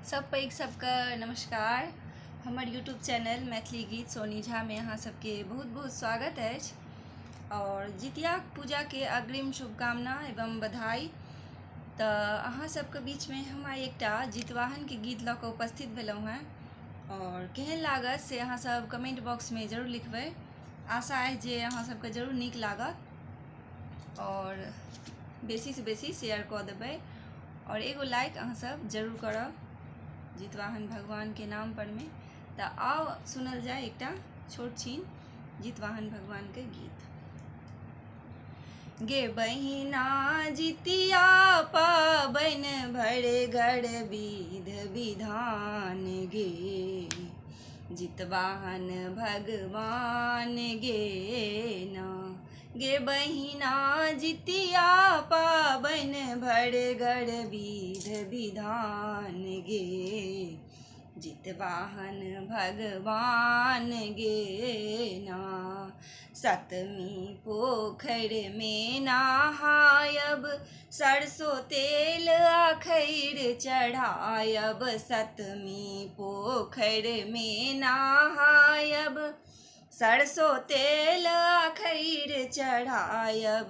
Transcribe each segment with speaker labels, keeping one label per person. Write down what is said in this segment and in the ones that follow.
Speaker 1: सब पैघ सबके नमस्कार। हमर यूट्यूब चैनल मैथिली गीत सोनी झा में अहाँ सबके बहुत बहुत स्वागत अछि और जितिया पूजा के अग्रिम शुभकामना एवं बधाई। तऽ अहाँ सबके बीच में हम आइ एकटा जितवाहन के गीत लऽ कऽ उपस्थित भेलहुँ हैं और केहन लागत से अहाँ सब कमेंट बॉक्स में जरूर लिखबै। आशा अछि जे अहाँ सबके जरूर नीक लागत और बेसी से बेसी शेयर कऽ देबै और एगो लाइक अहाँ सब जरूर करब जितवाहन भगवान के नाम पर में। तो आओ सुनल जाए एकटा छोट छीन जितवाहन भगवान के गीत। गे बहिना जितिया पाबन भरगर विध विधान गे जितवाहन भगवान गे ना। गे बहिना जितिया पाबन भरगर विध विधान गे जितवाहन भगवान गे ना। सतमी पोखर में नहायब सरसों तेल आखैर चढ़ायब। सतमी पोखर में नहायब सरसों तेल आखैर चढ़ायब।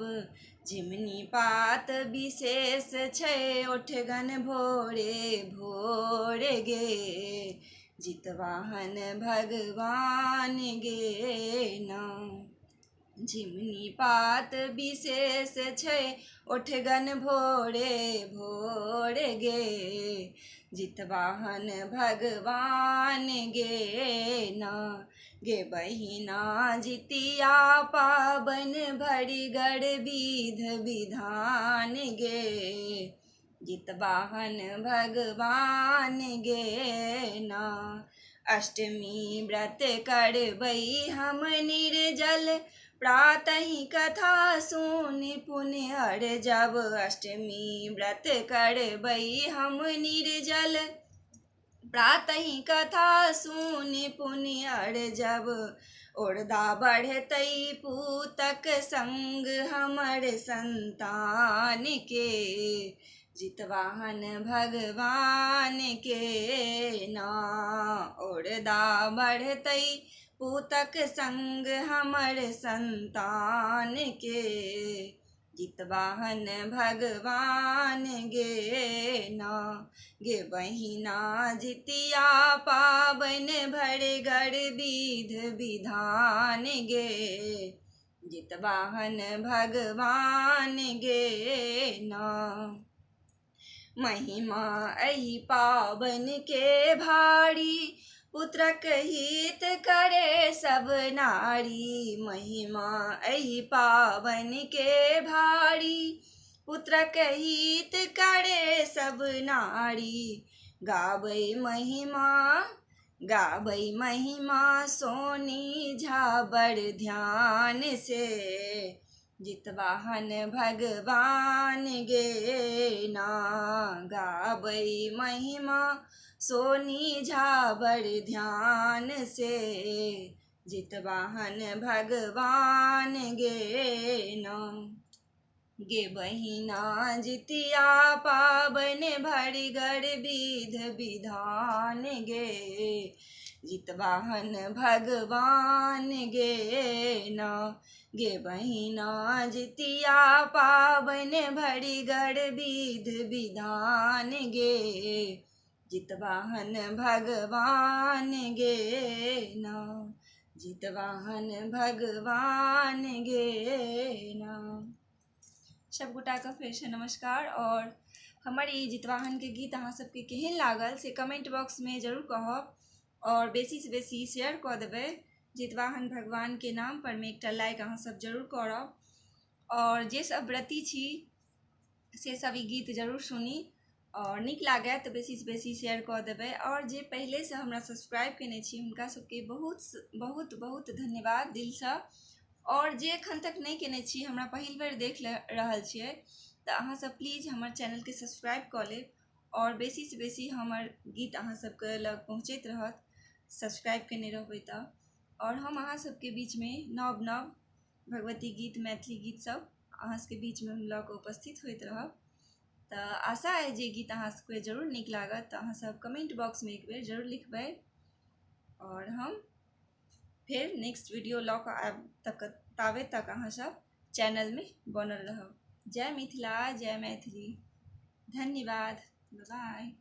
Speaker 1: झिमनी पात विशेष छै ओठगन भोरे भोरे गे जितवाहन भगवान गे ना। झिमनी पात विशेष छै ओठगन भोरे भोरे गे जितवाहन भगवान गे ना। गे बहिना जितिया पाबन भरगर विध विधान गे जितवाहन भगवान गे ना। अष्टमी व्रत करबै हम निर्जल प्रातहि कथा सुनि पुण्य अर्जब। अष्टमी व्रत करबै हम निर्जल प्रातहि कथा सुनि पुण्य अर्जब। ओरदा बढ़तै पूतक संग हमर संतान के जितवाहन भगवान के ना। ओरदा बढ़तै पूतक संग हमर संतान के जितवाहन भगवान गे ना। गे बहिना जितिया पाबन भरगर विध विधान गे जितवाहन भगवान गे ना। महिमा एहि पाबन के भारी पुत्रक हित करे सब नारी। महिमा एहि पाबन के भारी पुत्रक हित करे सब नारी। गाबै महिमा सोनी झा बड़ ध्यान से जितवाहन भगवान गे ना। गाबै महिमा सोनी झा बड़ ध्यान से जितवाहन भगवान गे ना। गे बहिना जितिया पाबन भरगर विध विधान गे जितवाहन भगवान गे ना। गे बहिना जितिया पाबन भरगर विध विधान गे जितवाहन भगवान गे ना। जितवाहन भगवान गे ना। सब गोटा के फेर से नमस्कार और हमर ई जितवाहन के गीत अहाँ सबके केहन लागल से कमेंट बॉक्स में जरूर कहब और बेसी से बेसी शेयर कऽ देबै। जितवाहन भगवान के नाम पर में एकटा लाइक अहाँ सब जरूर करब और जे सब व्रती छी से सब ई गीत जरूर सुनी और नीक लागे तो बेसी से बेसी शेयर कऽ देबै। और जे पहले से हमरा सब्सक्राइब केने छी हुनका सबके बहुत बहुत बहुत धन्यवाद दिल से। और जे एखन तक नहीं केने छी हमरा पहिल बेर देख रहल छियै तो अहाँ सब प्लीज हमर चैनल के सब्सक्राइब कऽ लेब और बेसी से बेसी हमर गीत अहाँ सबके लग पहुँचैत रहत सब्सक्राइब केने रहबै तऽ। और हम अहाँ सबके बीच में नव नव भगवती गीत मैथिली गीत सब अहाँ सबके बीच में हम लऽ कऽ उपस्थित होइत रहब। तऽ आशा है जे गीत अहाँ सबके जरूर नीक लागत, तऽ अहाँ सब कमेंट बॉक्स में एक बेर जरूर लिखबै और हम फिर नेक्स्ट वीडियो लऽ कऽ आएब, ताबे तक अहाँ सब चैनल में बनल रहब। जय मिथिला, जय मैथिली, धन्यवाद, बाय।